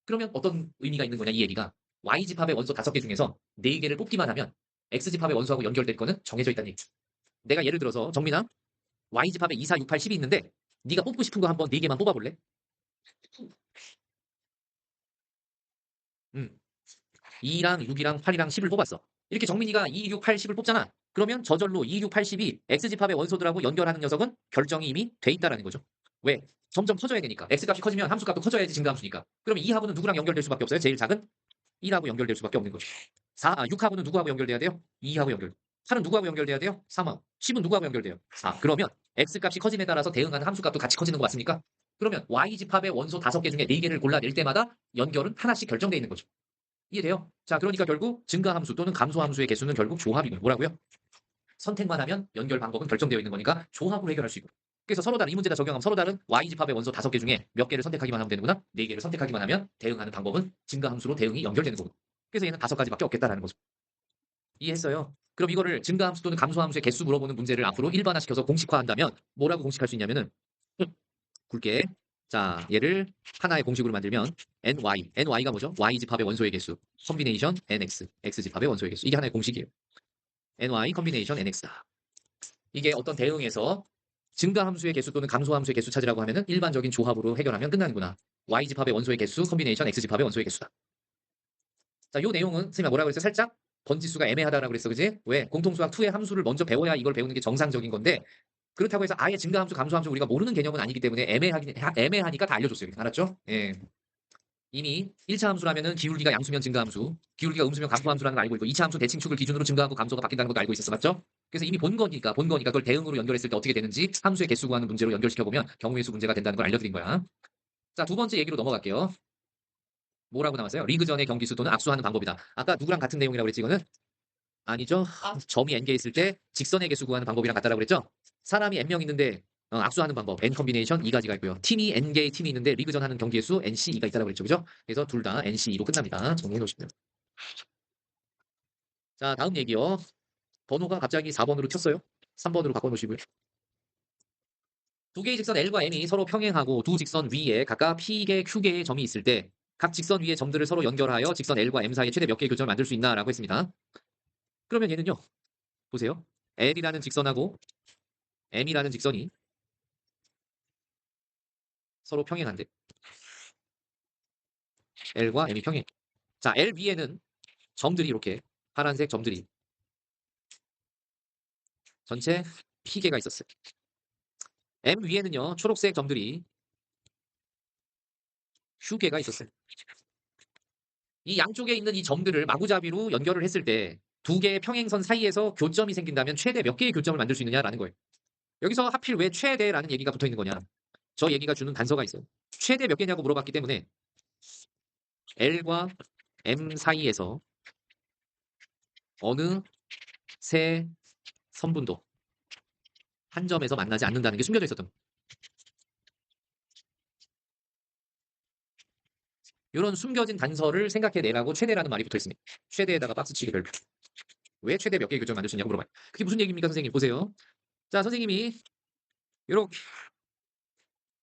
그러면 어떤 의미가 있는 거냐 이 얘기가 y집합의 원소 5개 중에서 4개를 뽑기만 하면 x집합의 원소하고 연결될 거는 정해져 있다는 얘기죠. 내가 예를 들어서 정민아 y집합에 2, 4, 6, 8, 10이 있는데 네가 뽑고 싶은 거 한번 4개만 뽑아볼래? 2랑 6이랑 8이랑 10을 뽑았어. 이렇게 정민이가 2, 6, 8, 10을 뽑잖아. 그러면 저절로 2, 6, 8, 10이 x집합의 원소들하고 연결하는 녀석은 결정이 이미 돼 있다라는 거죠. 왜? 점점 커져야 되니까. x값이 커지면 함수값도 커져야지 증가함수니까. 그러면 2하고는 누구랑 연결될 수밖에 없어요? 제일 작은 1하고 연결될 수밖에 없는 거죠. 6하고는 누구하고 연결돼야 돼요? 2하고 연결. 8은 누구하고 연결돼야 돼요? 3하고. 10은 누구하고 연결돼요? 4. 그러면 x값이 커짐에 따라서 대응하는 함수값도 같이 커지는 거 맞습니까? 그러면 y집합의 원소 5개 중에 4개를 골라낼 때마다 연결은 하나씩 결정돼 있는 거죠. 이해돼요? 자, 그러니까 결국 증가함수 또는 감소함수의 개수는 결국 조합이고 뭐라고요? 선택만 하면 연결 방법은 결정되어 있는 거니까 조합으로 해결할 수 있고. 그래서 서로 다른 이 문제다 적용하면 서로 다른 y집합의 원소 5개 중에 몇 개를 선택하기만 하면 되는구나. 4개를 선택하기만 하면 대응하는 방법은 증가함수로 대응이 연결되는 거고. 그래서 얘는 5가지밖에 없겠다라는 거죠. 이해했어요? 그럼 이거를 증가함수 또는 감소함수의 개수 물어보는 문제를 앞으로 일반화시켜서 공식화한다면 뭐라고 공식할 수 있냐면은 굵게 자 얘를 하나의 공식으로 만들면 ny가 뭐죠? y집합의 원소의 개수 컨비네이션 nx x집합의 원소의 개수 이게 하나의 공식이에요. ny 컨비네이션 nx다. 이게 어떤 대응에서 증가함수의 개수 또는 감소함수의 개수 찾으라고 하면은 일반적인 조합으로 해결하면 끝나는구나. Y집합의 원소의 개수, 컨비네이션 X집합의 원소의 개수다. 자, 요 내용은 선생님이 뭐라 그랬어요? 살짝 번지수가 애매하다라고 그랬어. 그지? 왜? 공통수학 2의 함수를 먼저 배워야 이걸 배우는 게 정상적인 건데 그렇다고 해서 아예 증가함수, 감소함수 우리가 모르는 개념은 아니기 때문에 애매하니까 다 알려줬어요. 알았죠? 예. 이미 1차 함수라면은 기울기가 양수면 증가함수, 기울기가 음수면 감소함수라는 걸 알고 있고 2차 함수 대칭축을 기준으로 증가하고 감소가 바뀐다는 것도 알고 있었어. 맞죠? 그래서 이미 본 거니까 그걸 대응으로 연결했을 때 어떻게 되는지 함수의 개수 구하는 문제로 연결시켜보면 경우의 수 문제가 된다는 걸 알려드린 거야. 자, 두 번째 얘기로 넘어갈게요. 뭐라고 나왔어요? 리그 전의 경기수 또는 악수하는 방법이다. 아까 누구랑 같은 내용이라고 그랬지 이거는? 아니죠. 점이 n개 있을 때 직선의 개수 구하는 방법이랑 같다라고 그랬죠? 사람이 n명 있는데 악수하는 방법 n 컨비네이션 2가지가 있고요. 팀이 n개의 팀이 있는데 리그전 하는 경기의 수 NC2가 있다라고 그랬죠. 그죠? 그래서 둘 다 NC2로 끝납니다. 정리해 놓으시면. 자, 다음 얘기요. 번호가 갑자기 4번으로 튀었어요. 3번으로 바꿔 놓으시고요. 두 개의 직선 L과 M이 서로 평행하고 두 직선 위에 각각 P개, Q개의 점이 있을 때 각 직선 위의 점들을 서로 연결하여 직선 L과 M 사이에 최대 몇 개의 교점을 만들 수 있나라고 했습니다. 그러면 얘는요. 보세요. L이라는 직선하고 M이라는 직선이 서로 평행한데 L과 M이 평행. 자, L 위에는 점들이 이렇게 파란색 점들이 전체 P개가 있었어요. M 위에는요. 초록색 점들이 Q개가 있었어요. 이 양쪽에 있는 이 점들을 마구잡이로 연결을 했을 때 두 개의 평행선 사이에서 교점이 생긴다면 최대 몇 개의 교점을 만들 수 있느냐라는 거예요. 여기서 하필 왜 최대라는 얘기가 붙어 있는 거냐? 저 얘기가 주는 단서가 있어요. 최대 몇 개냐고 물어봤기 때문에 L과 M 사이에서 어느 세 선분도 한 점에서 만나지 않는다는 게 숨겨져 있었던 거예요. 이런 숨겨진 단서를 생각해내라고 최대라는 말이 붙어 있습니다. 최대에다가 박스치기 별표. 왜 최대 몇 개의 교점을 만들 수 있냐고 물어봐요. 그게 무슨 얘기입니까, 선생님? 보세요. 자, 선생님이 이렇게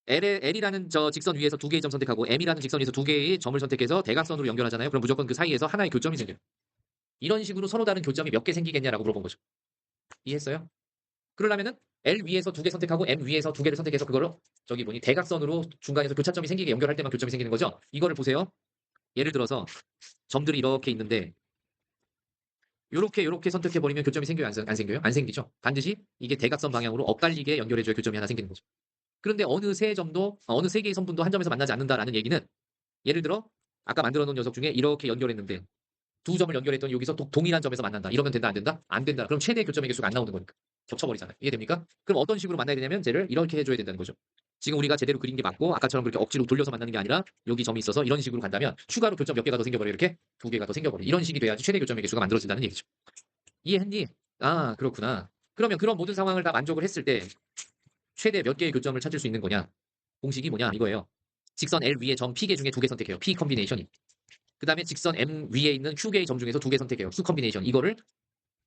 L이라는 저 직선 위에서 두 개의 점 선택하고 M이라는 직선 위에서 두 개의 점을 선택해서 대각선으로 연결하잖아요. 그럼 무조건 그 사이에서 하나의 교점이 생겨요. 이런 식으로 서로 다른 교점이 몇 개 생기겠냐라고 물어본 거죠. 이해했어요? 그러려면은 L 위에서 두 개 선택하고 M 위에서 두 개를 선택해서 그걸로 저기 뭐니 대각선으로 중간에서 교차점이 생기게 연결할 때만 교점이 생기는 거죠. 이거를 보세요. 예를 들어서 점들이 이렇게 있는데 요렇게 선택해버리면 교점이 생겨요? 안 생겨요? 안 생기죠. 반드시 이게 대각선 방향으로 엇갈리게 연결해줘야 교점이 하나 생기는 거죠. 그런데 어느 세 개의 선분도 한 점에서 만나지 않는다라는 얘기는 예를 들어 아까 만들어 놓은 녀석 중에 이렇게 연결했는데 두 점을 연결했더니 여기서 동일한 점에서 만난다. 이러면 된다, 안 된다? 안 된다. 그럼 최대 교점의 개수가 안 나오는 거니까. 겹쳐버리잖아요. 이해됩니까? 그럼 어떤 식으로 만나야 되냐면 쟤를 이렇게 해줘야 된다는 거죠. 지금 우리가 제대로 그린 게 맞고 아까처럼 그렇게 억지로 돌려서 만나는 게 아니라 여기 점이 있어서 이런 식으로 간다면 추가로 교점 몇 개가 더 생겨버려. 이렇게 두 개가 더 생겨버려. 이런 식이 돼야지 최대 교점의 개수가 만들어진다는 얘기죠. 이해했니? 아, 그렇구나. 그러면 그런 모든 상황을 다 만족을 했을 때 최대 몇 개의 교점을 찾을 수 있는 거냐? 공식이 뭐냐? 이거예요. 직선 L 위에 점 P개 중에 두 개 선택해요. P 컨비네이션이. 그 다음에 직선 M 위에 있는 Q개의 점 중에서 두 개 선택해요. Q 컨비네이션. 이거를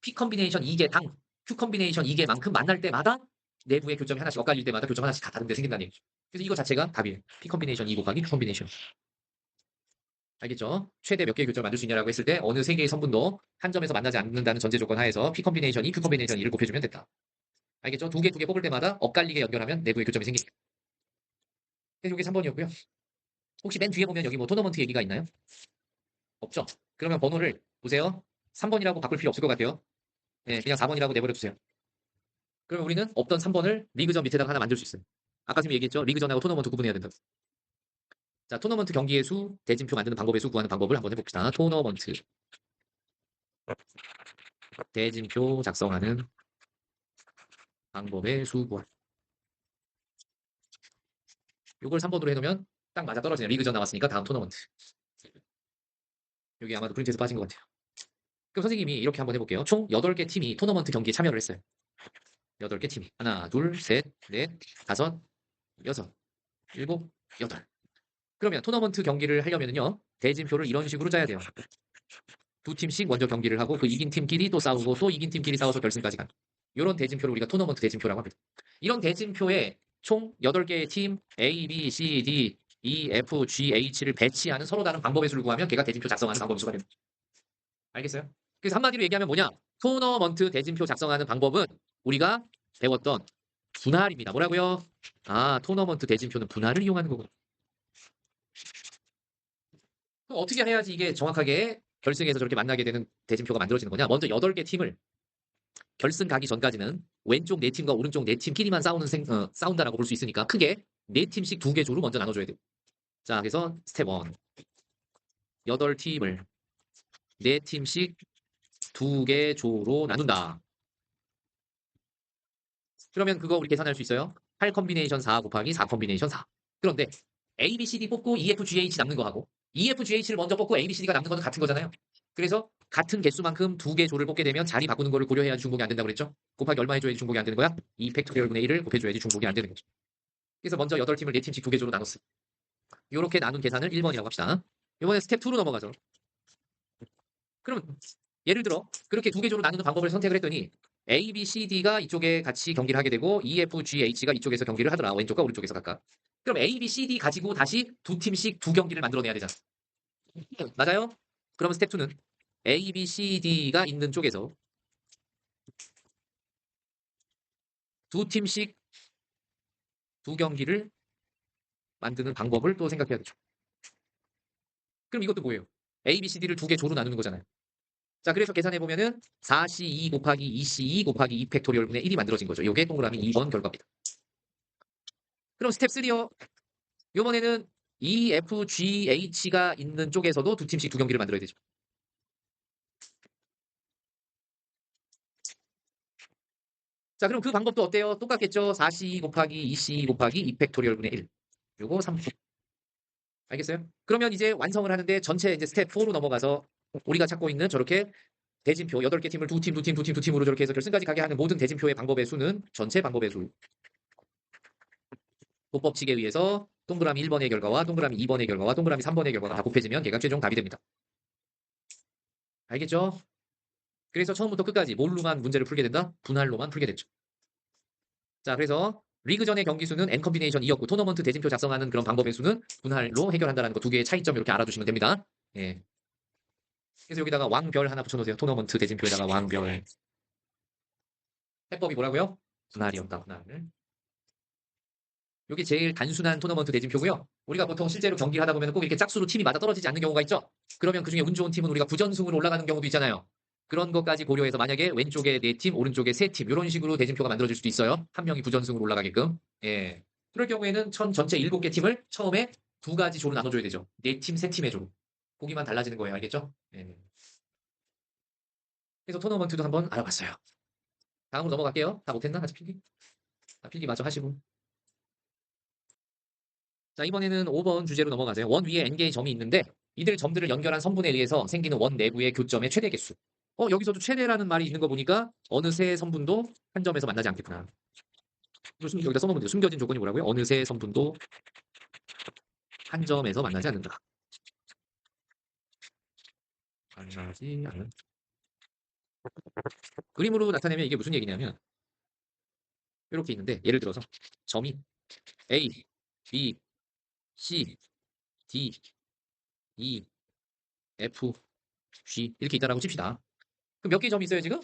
P 컨비네이션 2개당 Q 컨비네이션 2개만큼 만날 때마다 내부의 교점이 하나씩 엇갈릴 때마다 교점 하나씩 다 다른 데 생긴다는 얘기죠. 그래서 이거 자체가 답이에요. P 컨비네이션 2 곱하기 Q 컨비네이션. 알겠죠? 최대 몇 개의 교점을 만들 수 있냐라고 했을 때 어느 세 개의 선분도 한 점에서 만나지 않는다는 전제 조건 하에서 P 컨비네이션 2, Q 컨비네이션 2를 곱해주면 됐다. 알겠죠? 두 개 뽑을 때마다 엇갈리게 연결하면 내부의 교점이 생깁니다. 그래서 이게 3번이었고요. 혹시 맨 뒤에 보면 여기 뭐 토너먼트 얘기가 있나요? 없죠? 그러면 번호를 보세요. 3번이라고 바꿀 필요 없을 것 같아요. 네, 그냥 4번이라고 내버려 두세요. 그러면 우리는 없던 3번을 리그전 밑에다가 하나 만들 수 있어요. 아까 지금 얘기했죠? 리그전하고 토너먼트 구분해야 된다. 자, 토너먼트 경기의 수, 대진표 만드는 방법의 수 구하는 방법을 한번 해봅시다. 토너먼트 대진표 작성하는 방법의 수 구하기. 이걸 3번으로 해놓으면 딱 맞아 떨어지네요. 리그전 나왔으니까 다음 토너먼트. 여기 아마도 프린트에서 빠진 것 같아요. 그럼 선생님이 이렇게 한번 해볼게요. 총 8개 팀이 토너먼트 경기에 참여를 했어요. 8개 팀이. 하나, 둘, 셋, 넷, 다섯, 여섯, 일곱, 여덟. 그러면 토너먼트 경기를 하려면요. 대진표를 이런 식으로 짜야 돼요. 두 팀씩 먼저 경기를 하고 그 이긴 팀끼리 또 싸우고 또 이긴 팀끼리 싸워서 결승까지 가는. 이런 대진표를 우리가 토너먼트 대진표라고 합니다. 이런 대진표에 총 8개의 팀 A, B, C, D, E, F, G, H를 배치하는 서로 다른 방법의 수를 구하면 걔가 대진표 작성하는 방법의 수가 됩니다. 알겠어요? 그래서 한마디로 얘기하면 뭐냐? 토너먼트 대진표 작성하는 방법은 우리가 배웠던 분할입니다. 뭐라고요? 아, 토너먼트 대진표는 분할을 이용하는 거군요. 그럼 어떻게 해야지 이게 정확하게 결승에서 저렇게 만나게 되는 대진표가 만들어지는 거냐? 먼저 8개 팀을 결승 가기 전까지는 왼쪽 4팀과 오른쪽 4팀끼리만 싸운다라고 볼 수 있으니까 크게 4팀씩 2개 조로 먼저 나눠줘야 돼요. 자, 그래서 스텝 1. 8팀을 4팀씩 2개 조로 나눈다. 그러면 그거 우리 계산할 수 있어요? 8 컨비네이션 4 곱하기 4 컨비네이션 4. 그런데 A, B, C, D 뽑고 EFGH 남는 거하고 EFGH를 먼저 뽑고 A, B, C, D가 남는 거는 같은 거잖아요. 그래서 같은 개수만큼 2개 조를 뽑게 되면 자리 바꾸는 거를 고려해야지 중복이 안 된다고 그랬죠? 곱하기 얼마 해줘야지 중복이 안 되는 거야? 2 팩토리얼 분의 1을 곱해줘야지 중복이 안 되는 거죠. 그래서 먼저 8팀을 4팀씩 2개 조로 나눴어. 요렇게 나눈 계산을 1번이라고 합시다. 이번에 스텝 2로 넘어가죠. 그럼 예를 들어 그렇게 2개 조로 나누는 방법을 선택을 했더니 A, B, C, D가 이쪽에 같이 경기를 하게 되고 E, F, G, H가 이쪽에서 경기를 하더라. 왼쪽과 오른쪽에서 각각. 그럼 A, B, C, D 가지고 다시 2팀씩 2경기를 만들어내야 되잖아. 맞아요? 그럼 스텝 2는 A, B, C, D가 있는 쪽에서 2팀씩 2경기를 만드는 방법을 또 생각해야 되죠. 그럼 이것도 뭐예요? A, B, C, D를 2개 조로 나누는 거잖아요. 자, 그래서 계산해보면은 4C2 곱하기 2C2 곱하기 2 팩토리얼 분의 1이 만들어진 거죠. 이게 동그라미 2번 결과입니다. 그럼 스텝 3요. 이번에는 EFGH가 있는 쪽에서도 2팀씩 2경기를 만들어야 되죠. 자, 그럼 그 방법도 어때요? 똑같겠죠? 4C 곱하기 2C 곱하기 2 팩토리얼 분의 1. 요거 3. 알겠어요? 그러면 이제 완성을 하는데 전체 이제 스텝 4로 넘어가서 우리가 찾고 있는 저렇게 대진표 8개 팀을 2팀, 2팀, 2팀, 2팀으로 저렇게 해서 결승까지 가게 하는 모든 대진표의 방법의 수는 전체 방법의 수. 곱법칙에 의해서 동그라미 1번의 결과와 동그라미 2번의 결과와 동그라미 3번의 결과가 다 곱해지면 걔가 최종 답이 됩니다. 알겠죠? 그래서 처음부터 끝까지 뭘로만 문제를 풀게 된다? 분할로만 풀게 됐죠. 자, 그래서 리그 전의 경기 수는 N 컨비네이션 2였고 토너먼트 대진표 작성하는 그런 방법의 수는 분할로 해결한다는 거 2개의 차이점 이렇게 알아두시면 됩니다. 예. 그래서 여기다가 왕별 하나 붙여놓으세요. 토너먼트 대진표에다가 왕별. 해법이 뭐라고요? 분할이었다. 분할. 이게 제일 단순한 토너먼트 대진표고요. 우리가 보통 실제로 경기를 하다 보면 꼭 이렇게 짝수로 팀이 맞아 떨어지지 않는 경우가 있죠. 그러면 그중에 운 좋은 팀은 우리가 부전승으로 올라가는 경우도 있잖아요. 그런 것까지 고려해서 만약에 왼쪽에 4팀, 오른쪽에 3팀 이런 식으로 대진표가 만들어질 수도 있어요. 한 명이 부전승으로 올라가게끔. 예. 그럴 경우에는 전체 7개 팀을 처음에 2가지 조로 나눠줘야 되죠. 4팀, 3팀의 조로. 보기만 달라지는 거예요. 알겠죠? 예. 그래서 토너먼트도 한번 알아봤어요. 다음으로 넘어갈게요. 다 못했나? 아직 필기? 필기 마저 하시고. 자, 이번에는 5번 주제로 넘어가세요. 원 위에 n개의 점이 있는데 이들 점들을 연결한 선분에 의해서 생기는 원 내부의 교점의 최대 개수. 여기서도 최대라는 말이 있는 거 보니까 어느 세 선분도 한 점에서 만나지 않겠구나. 여기다 써놓으면 돼요. 숨겨진 조건이 뭐라고요? 어느 세 선분도 한 점에서 만나지 않는다. 만나지 않는. 그림으로 나타내면 이게 무슨 얘기냐면 이렇게 있는데 예를 들어서 점이 A, B, C, D, E, F, G 이렇게 있다라고 칩시다. 그럼 몇 개의 점이 있어요, 지금?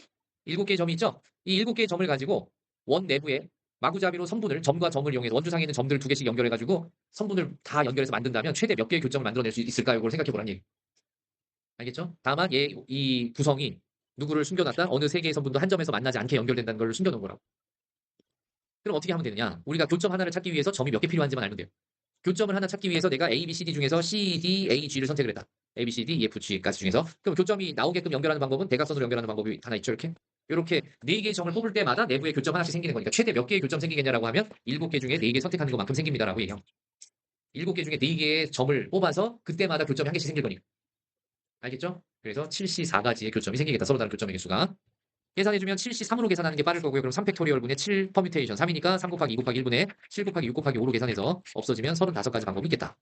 7개의 점이 있죠? 이 7개의 점을 가지고 원 내부에 마구잡이로 선분을 점과 점을 이용해서 원주상에 있는 점들 2개씩 연결해가지고 선분을 다 연결해서 만든다면 최대 몇 개의 교점을 만들어낼 수 있을까요? 이걸 생각해보라는 얘기. 알겠죠? 다만 이 구성이 누구를 숨겨놨다? 어느 3개의 선분도 한 점에서 만나지 않게 연결된다는 걸 숨겨놓은 거라고. 그럼 어떻게 하면 되느냐? 우리가 교점 하나를 찾기 위해서 점이 몇 개 필요한지만 알면 돼요. 교점을 하나 찾기 위해서 내가 A, B, C, D 중에서 C, D, A, G를 선택을 했다. A, B, C, D, E, F, G까지 중에서. 그럼 교점이 나오게끔 연결하는 방법은 대각선으로 연결하는 방법이 하나 있죠, 이렇게. 이렇게 4개의 점을 뽑을 때마다 내부에 교점 하나씩 생기는 거니까 최대 몇 개의 교점 생기겠냐라고 하면 7개 중에 4개 선택하는 것만큼 생깁니다라고 얘기해요. 7개 중에 4개의 점을 뽑아서 그때마다 교점이 한 개씩 생길 거니까. 알겠죠? 그래서 7C4가지의 교점이 생기겠다. 서로 다른 교점의 개수가. 계산해주면 7C3으로 계산하는 게 빠를 거고요. 그럼 3팩토리얼분의 7 퍼뮤테이션 3이니까 3 곱하기 2 곱하기 1분의 7 곱하기 6 곱하기 5로 계산해서 없어지면 35가지 방법이 있겠다.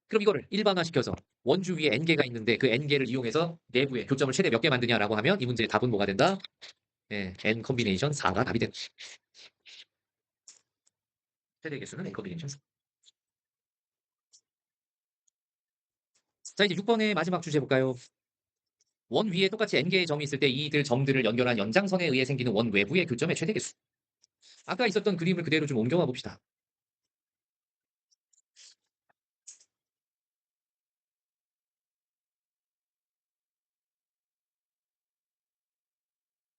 그럼 이거를 일반화시켜서 원주 위에 n개가 있는데 그 n개를 이용해서 내부에 교점을 최대 몇 개 만드냐라고 하면 이 문제의 답은 뭐가 된다? 네, n 컨비네이션 4가 답이 된다. 최대 개수는 n 컨비네이션 4. 자, 이제 6번의 마지막 주제 볼까요? 원 위에 똑같이 n개의 점이 있을 때 이들 점들을 연결한 연장선에 의해 생기는 원 외부의 교점의 최대 개수. 아까 있었던 그림을 그대로 좀 옮겨와 봅시다.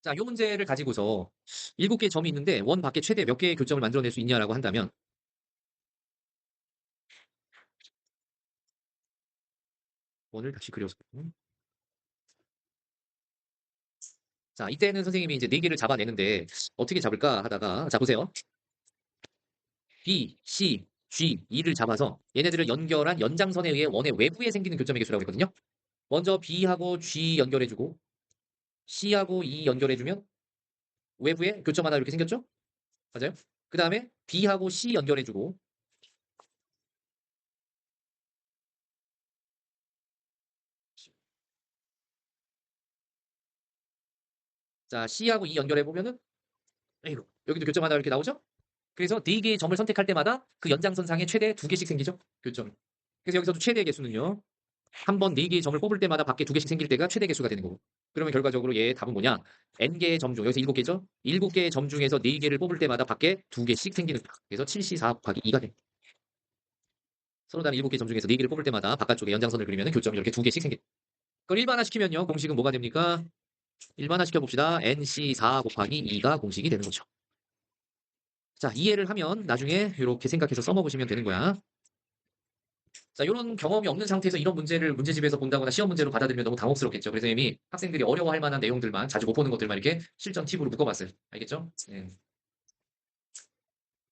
자, 요 문제를 가지고서 7개의 점이 있는데 원 밖에 최대 몇 개의 교점을 만들어낼 수 있냐라고 한다면 원을 다시 그려서 자, 이때는 선생님이 이제 4개를 잡아내는데 어떻게 잡을까 하다가 자, 보세요. B, C, G, E를 잡아서 얘네들을 연결한 연장선에 의해 원의 외부에 생기는 교점의 개수라고 했거든요. 먼저 B하고 G 연결해주고 C하고 E 연결해주면 외부에 교점 하나 이렇게 생겼죠? 맞아요? 그 다음에 B하고 C 연결해주고 자, C하고 E 연결해보면은 에이구, 여기도 교점 하나 이렇게 나오죠? 그래서 4개의 점을 선택할 때마다 그 연장선상에 최대 2개씩 생기죠? 교점. 그래서 여기서도 최대 개수는요. 한 번 4개의 점을 뽑을 때마다 밖에 2개씩 생길 때가 최대 개수가 되는 거고. 그러면 결과적으로 얘의 답은 뭐냐? n개의 점 중, 여기서 7개죠? 7개의 점 중에서 4개를 뽑을 때마다 밖에 2개씩 생기는 거야. 그래서 7C4 곱하기 2가 돼. 서로 다른 7개 점 중에서 4개를 뽑을 때마다 바깥쪽에 연장선을 그리면 교점이 이렇게 2개씩 생겨. 그걸 일반화시키면요. 공식은 뭐가 됩니까? 일반화시켜 봅시다. NC4 곱하기 2가 공식이 되는 거죠. 자, 이해를 하면 나중에 이렇게 생각해서 써먹으시면 되는 거야. 자, 이런 경험이 없는 상태에서 이런 문제를 문제집에서 본다거나 시험 문제로 받아들이면 너무 당혹스럽겠죠. 그래서 이미 학생들이 어려워할 만한 내용들만 자주 못 보는 것들만 이렇게 실전 팁으로 묶어봤어요. 알겠죠? 네.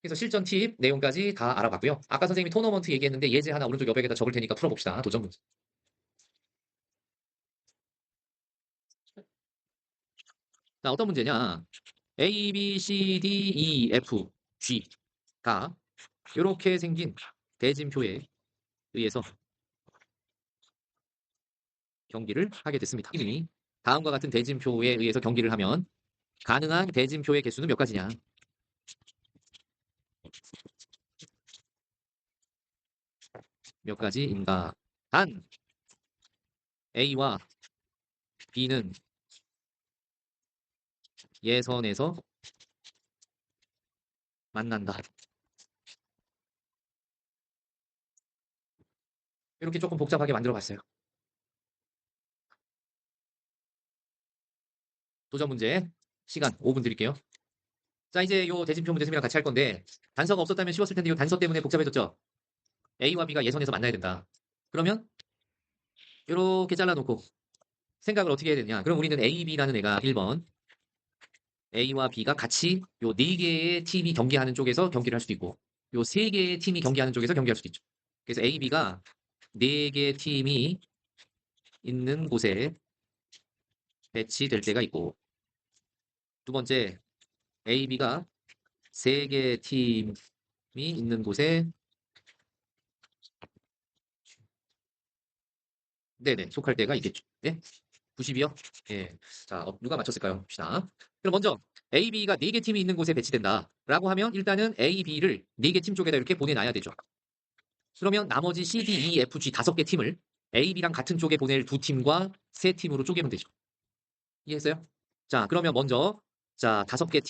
그래서 실전 팁 내용까지 다 알아봤고요. 아까 선생님이 토너먼트 얘기했는데 예제 하나 오른쪽 옆에다 적을 테니까 풀어봅시다. 도전 문제. 자, 어떤 문제냐? A, B, C, D, E, F, G가 이렇게 생긴 대진표에 의해서 경기를 하게 됐습니다. 이미 다음과 같은 대진표에 의해서 경기를 하면 가능한 대진표의 개수는 몇 가지냐? 몇 가지인가? 단 A와 B는 예선에서 만난다. 이렇게 조금 복잡하게 만들어 봤어요. 도전 문제 시간 5분 드릴게요. 자, 이제 요 대진표 문제 쌤이랑 같이 할 건데 단서가 없었다면 쉬웠을 텐데 요 단서 때문에 복잡해졌죠? A와 B가 예선에서 만나야 된다. 그러면 이렇게 잘라놓고 생각을 어떻게 해야 되냐? 그럼 우리는 A, B라는 애가 1번 A와 B가 같이 요 4개의 팀이 경기하는 쪽에서 경기를 할 수도 있고 요 3개의 팀이 경기하는 쪽에서 경기할 수도 있죠. 그래서 A, B가 4개의 팀이 있는 곳에 배치될 때가 있고 두 번째 A, B가 3개의 팀이 있는 곳에 네네 속할 때가 있겠죠. 네? 90이요? 예. 자, 누가 맞췄을까요? 봅시다. 그럼 먼저 A, B가 4개 팀이 있는 곳에 배치된다. 라고 하면 일단은 A, B를 4개 팀 쪽에다 이렇게 보내놔야 되죠. 그러면 나머지 C, D, E, F, G 5개 팀을 A, B랑 같은 쪽에 보낼 두 팀과 세 팀으로 쪼개면 되죠. 이해했어요? 자, 그러면 먼저 자, 5개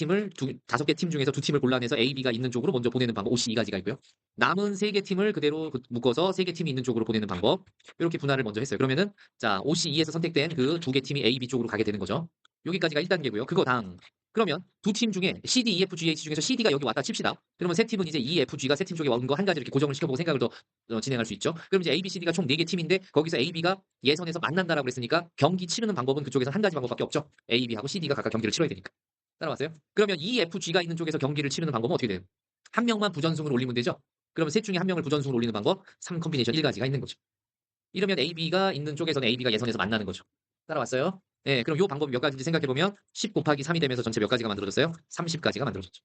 팀 중에서 두 팀을 골라내서 A, B가 있는 쪽으로 먼저 보내는 방법 OC 2가지가 있고요. 남은 3개 팀을 그대로 묶어서 3개 팀이 있는 쪽으로 보내는 방법. 이렇게 분할을 먼저 했어요. 그러면은 자, OC2에서 선택된 그 2개 팀이 A, B 쪽으로 가게 되는 거죠. 여기까지가 1단계고요. 그거 당. 그러면 두 팀 중에 CD, EF, GH 중에서 CD가 여기 왔다 칩시다. 그러면 세 팀은 이제 EFG가 세 팀 쪽에 온 거 한 가지 이렇게 고정을 시켜보고 생각을 더 진행할 수 있죠. 그럼 이제 A, B, CD가 총 4개 팀인데 거기서 A, B가 예선에서 만난다라고 그랬으니까 경기 치르는 방법은 그쪽에서 한 가지 방법밖에 없죠. A, B하고 CD가 각각 경기를 치러야 되니까. 따라왔어요? 그러면 EFG가 있는 쪽에서 경기를 치르는 방법은 어떻게 돼요? 한 명만 부전승을 올리면 되죠? 그러면 셋 중에 한 명을 부전승을 올리는 방법 3 컴비네이션 1가지가 있는 거죠. 이러면 AB가 있는 쪽에서는 AB가 예선에서 만나는 거죠. 따라왔어요? 네, 그럼 이 방법이 몇 가지인지 생각해보면 10 곱하기 3이 되면서 전체 몇 가지가 만들어졌어요? 30가지가 만들어졌죠.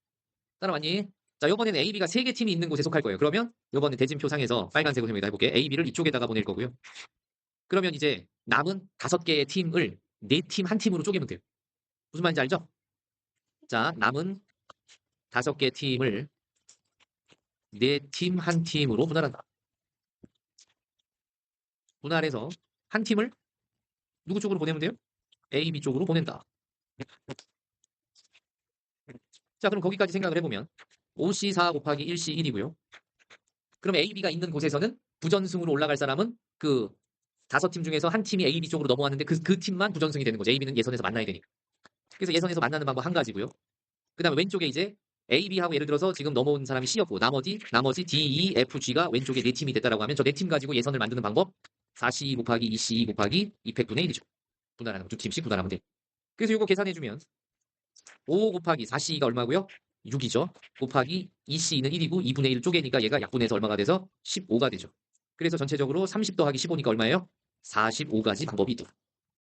따라왔니? 자, 이번에는 AB가 3개 팀이 있는 곳에 속할 거예요. 그러면 이번에 대진표 상에서 빨간색으로 여기다 해볼게. AB를 이쪽에다가 보낼 거고요. 그러면 이제 남은 5개의 팀을 4팀 한 팀으로 쪼개면 돼요. 무슨 말인지 알죠? 자, 남은 5개 팀을 4팀 한 팀으로 분할한다. 분할해서 한 팀을 누구 쪽으로 보내면 돼요? A, B 쪽으로 보낸다. 자, 그럼 거기까지 생각을 해보면 5C4 곱하기 1C 1이고요. 그럼 AB가 있는 곳에서는 부전승으로 올라갈 사람은 그 5팀 중에서 한 팀이 AB 쪽으로 넘어왔는데 그 팀만 부전승이 되는 거죠. AB는 예선에서 만나야 되니까. 그래서 예선에서 만나는 방법 한 가지고요. 그 다음에 왼쪽에 이제 AB하고 예를 들어서 지금 넘어온 사람이 C였고 나머지 D, E, F, G가 왼쪽에 4팀이 됐다라고 하면 저 4팀 가지고 예선을 만드는 방법 4C2 곱하기 2C2 곱하기 2팩분의 1이죠. 분할하는 거 2팀씩 분할하면 돼. 그래서 이거 계산해주면 5 곱하기 4C가 얼마고요? 6이죠. 곱하기 2C는 1이고 2분의 1 쪼개니까 얘가 약분해서 얼마가 돼서 15가 되죠. 그래서 전체적으로 30 더하기 15니까 얼마예요? 45가지 방법이 있다.